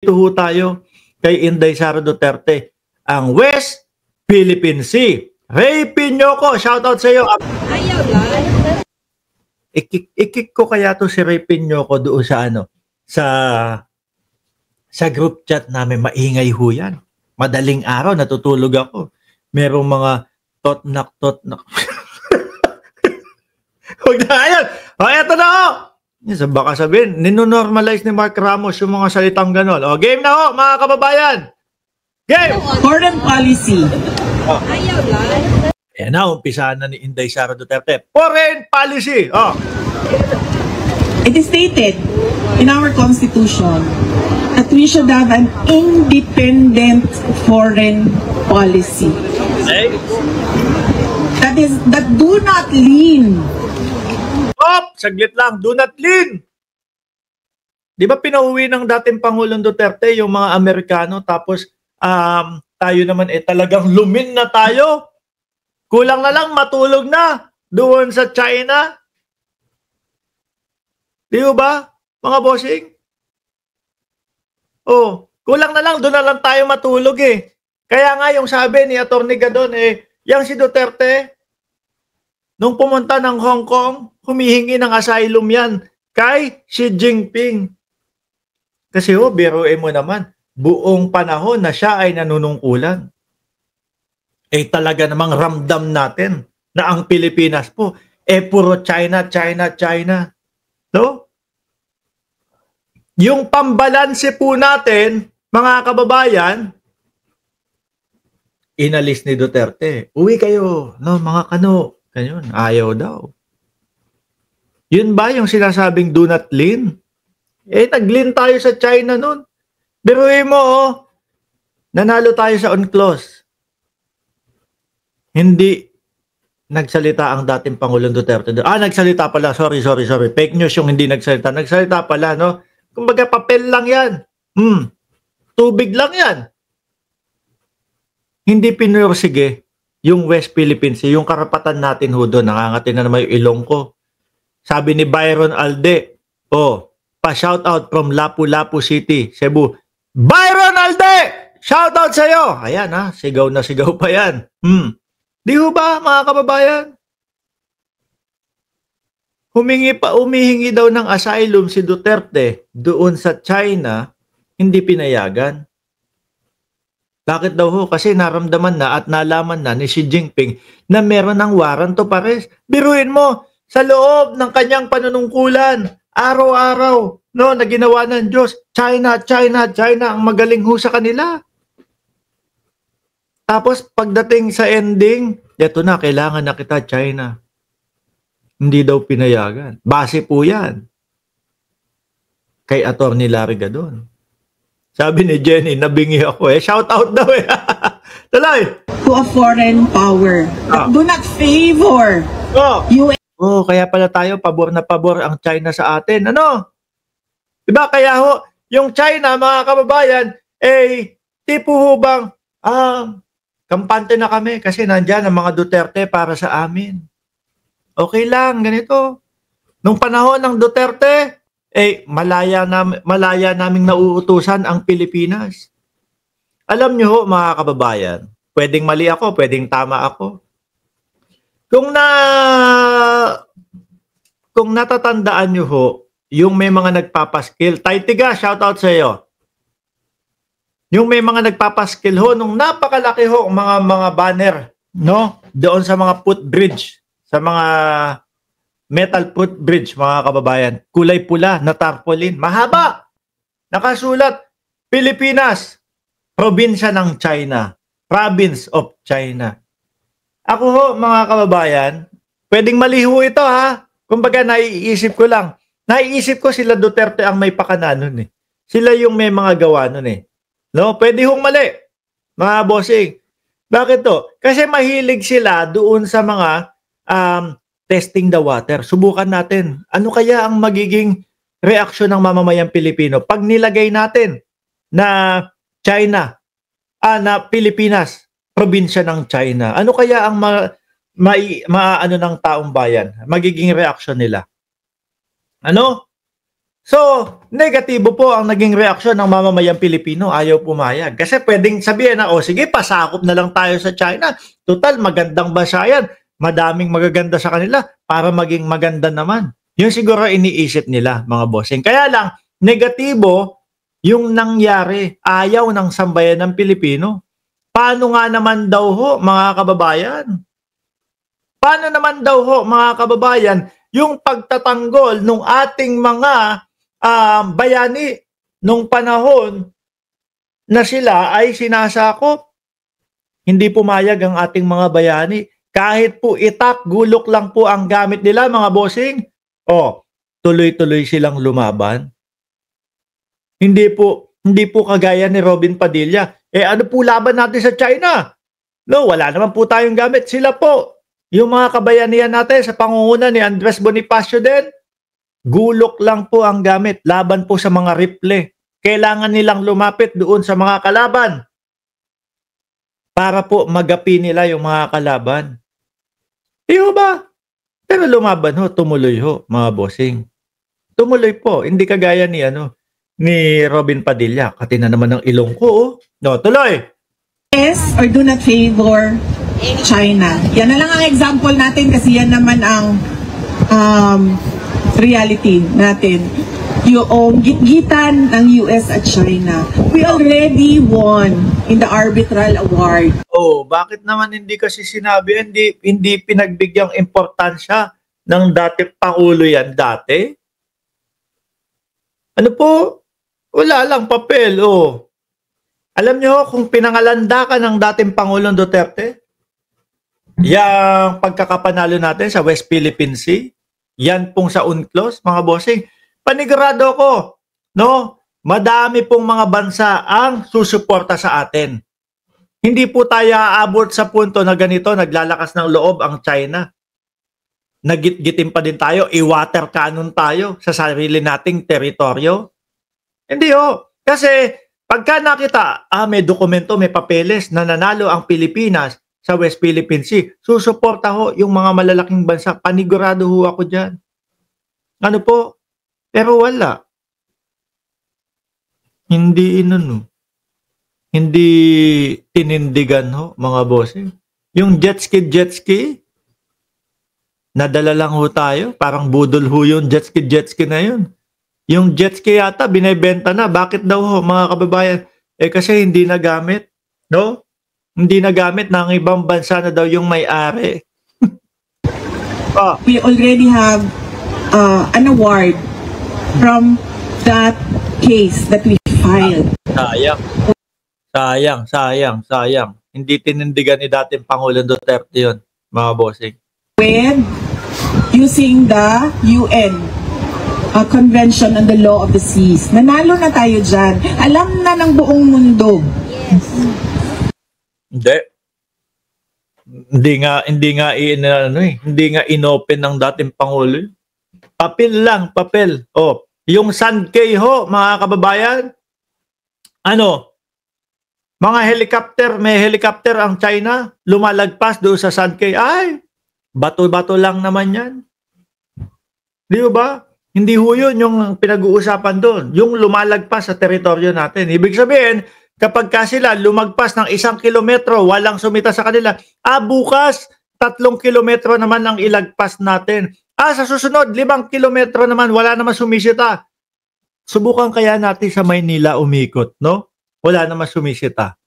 Ito ho tayo kay Inday Sara Duterte, ang West Philippine Sea. Ray Piñoco, shoutout sa iyo. Ayaw lang. Ikik ko kaya to si Ray Piñoco doon sa sa group chat namin. Maingay ho yan. Madaling araw, natutulog ako. Merong mga totnak. Huwag na yan. O, eto na ho. Yes, baka sabihin, ninonormalize ni Mark Ramos yung mga salitang ganon. O, game na ho, mga kababayan. Game! Foreign policy. Ayaw lang. Ayan na, umpisahan na ni Inday Sara Duterte. Foreign policy! Oh. It is stated in our constitution that we should have an independent foreign policy. Okay. That do not lean. Saglit lang, do not lean. Di ba pinauwi ng dating Pangulong Duterte yung mga Amerikano tapos tayo naman talagang lumin na tayo. Kulang na lang matulog na doon sa China. Di ba, mga bossing? Oh, kulang na lang, doon na lang tayo matulog eh. Kaya nga yung sabi ni Atty. Gadon yang si Duterte, nung pumunta ng Hong Kong, humihingi ng asylum yan kay Xi Jinping. Kasi biruin mo naman, buong panahon na siya ay nanunungkulan. Talaga namang ramdam natin na ang Pilipinas po, puro China. No? Yung pambalanse po natin, mga kababayan, inalis ni Duterte. Uwi kayo, no, mga kano. Ganyan, ayaw daw. Yun ba yung sinasabing do not lean? Nag-lean tayo sa China nun. Biruin mo, nanalo tayo sa UNCLOS. Hindi nagsalita ang dating Pangulong Duterte. Nagsalita pala. Sorry. Fake news yung hindi nagsalita. Nagsalita pala, no? Kumbaga, papel lang yan. Tubig lang yan. Hindi pinursige yung West Philippine Sea, yung karapatan natin ho doon. Nangangati na naman yung ilong ko. Sabi ni Byron Alde, pa-shoutout from Lapu-Lapu City, Cebu. Byron Alde! Shoutout sa'yo! Ayan sigaw na sigaw pa yan. Di ho ba, mga kababayan? Humihingi daw ng asylum si Duterte doon sa China, hindi pinayagan. Bakit daw ho? Kasi naramdaman na at nalaman na ni Xi Jinping na meron ng warrant of arrest. Biruin mo, sa loob ng kanyang panunungkulan, araw-araw, no, na ginawa ng Diyos, China, ang magaling ho sa kanila. Tapos pagdating sa ending, eto na, kailangan na kita, China. Hindi daw pinayagan. Base po yan kay Atty. Larry Gadon. Sabi ni Jenny, nabingi ako shout out daw Tuloy! To a foreign power that do not favor US. Kaya pala tayo, pabor na pabor ang China sa atin. Ano? Diba? Kaya yung China, mga kababayan, tipo ho bang, kampante na kami kasi nandyan ang mga Duterte para sa amin. Okay lang, ganito. Nung panahon ng Duterte, malaya naming nauutusan ang Pilipinas. Alam nyo ho, mga kababayan, pwedeng mali ako, pwedeng tama ako. Kung natatandaan nyo ho, yung may mga nagpapaskil, Taytiga, shoutout sa iyo. Yung may mga nagpapaskil ho, nung napakalaki ho, mga banner, no? Doon sa mga footbridge, sa mga metal footbridge, mga kababayan. Kulay pula na tarpaulin. Mahaba. Nakasulat, Pilipinas, probinsya ng China. Province of China. Ako ho, mga kababayan, pwedeng maliho ito Kumbaga, naiisip ko lang. Naiisip ko sila Duterte ang may pakana nun Sila yung may mga gawa nun No? Pwede hong mali. Mga bossing. Bakit to? Kasi mahilig sila doon sa mga testing the water. Subukan natin. Ano kaya ang magiging reaksyon ng mamamayang Pilipino pag nilagay natin na China, na Pilipinas, probinsya ng China? Ano kaya ang maano ng taong bayan? Magiging reaksyon nila? Ano? So, negatibo po ang naging reaksyon ng mamamayang Pilipino, ayaw pumayag. Kasi pwedeng sabihin na, o sige, pasakop na lang tayo sa China. Total, magandang bansa yan. Madaming magaganda sa kanila para maging maganda naman. Yun siguro iniisip nila, mga bossing. Kaya lang, negatibo yung nangyari. Ayaw ng sambayan ng Pilipino. Paano nga naman daw ho, mga kababayan? Paano naman daw ho, mga kababayan, yung pagtatanggol ng ating mga bayani nung panahon na sila ay sinasakop? Hindi pumayag ang ating mga bayani. Kahit po itak, gulok lang po ang gamit nila, mga bossing. O, tuloy-tuloy silang lumaban. Hindi po kagaya ni Robin Padilla. Ano po laban natin sa China? No, wala naman po tayong gamit. Sila po, yung mga kabayanihan natin sa pangunguna ni Andres Bonifacio din, gulok lang po ang gamit. Laban po sa mga rifle. Kailangan nilang lumapit doon sa mga kalaban para po magapi nila yung mga kalaban. Iyo ba? Pero lumaban ho, tumuloy ho, mga bossing. Tumuloy po, hindi kagaya ni Robin Padilla. Kati na naman ng ilong ko, oh. No, tuloy. Yes or do not favor China. Yan na lang ang example natin kasi yan naman ang reality natin. Yung gitgitan ng US at China. We already won in the arbitral award. Oh, bakit naman hindi kasi sinabi, hindi pinagbigyan importansya ng dating Pangulo yan dati? Ano po? Wala lang papel, oh. Alam niyo kung pinangalanda ka ng dating Pangulong Duterte, yung pagkakapanalo natin sa West Philippine Sea, yan pong sa UNCLOS, mga bossing, panigurado ko, no? Madami pong mga bansa ang susuporta sa atin. Hindi po tayo aabot sa punto na ganito, naglalakas ng loob ang China. Nagitgitin pa din tayo, i-water cannon tayo sa sarili nating teritoryo. Hindi ho. Kasi pagka nakita, may dokumento, may papeles na nanalo ang Pilipinas sa West Philippine Sea, susuporta ho yung mga malalaking bansa. Panigurado ho ako dyan. Ano po? Pero wala. Hindi Hindi tinindigan ho, mga bossing. Yung jet ski, nadala lang ho tayo. Parang budol ho yung jet ski na yun. Yung jet ski yata, binibenta na. Bakit daw ho, mga kababayan? Kasi hindi nagamit. No? Hindi nagamit ng ibang bansa na daw yung may-ari. We already have an award from that case that we filed. Sayang. Hindi tinindigan ni dating Pangulong Duterte yun, mga bossing. With using the UN Convention on the Law of the Seas. Nanalo na tayo dyan. Alam na ng buong mundo. Hindi nga inopen ng dating Pangulo. Papel lang. Oh, yung Sankey ho, mga kababayan. Mga helicopter, may helicopter ang China, lumalagpas doon sa Sankey. Ay, bato-bato lang naman yan. Di ba? Hindi ho yun yung pinag-uusapan doon. Yung lumalagpas sa teritoryo natin. Ibig sabihin, kapag sila lumagpas ng 1 kilometro, walang sumita sa kanila, bukas, 3 kilometro naman ang ilagpas natin. Sa susunod, 5 kilometro naman, wala naman sumisita. Subukan kaya natin sa Maynila umikot, no? Wala naman sumisita.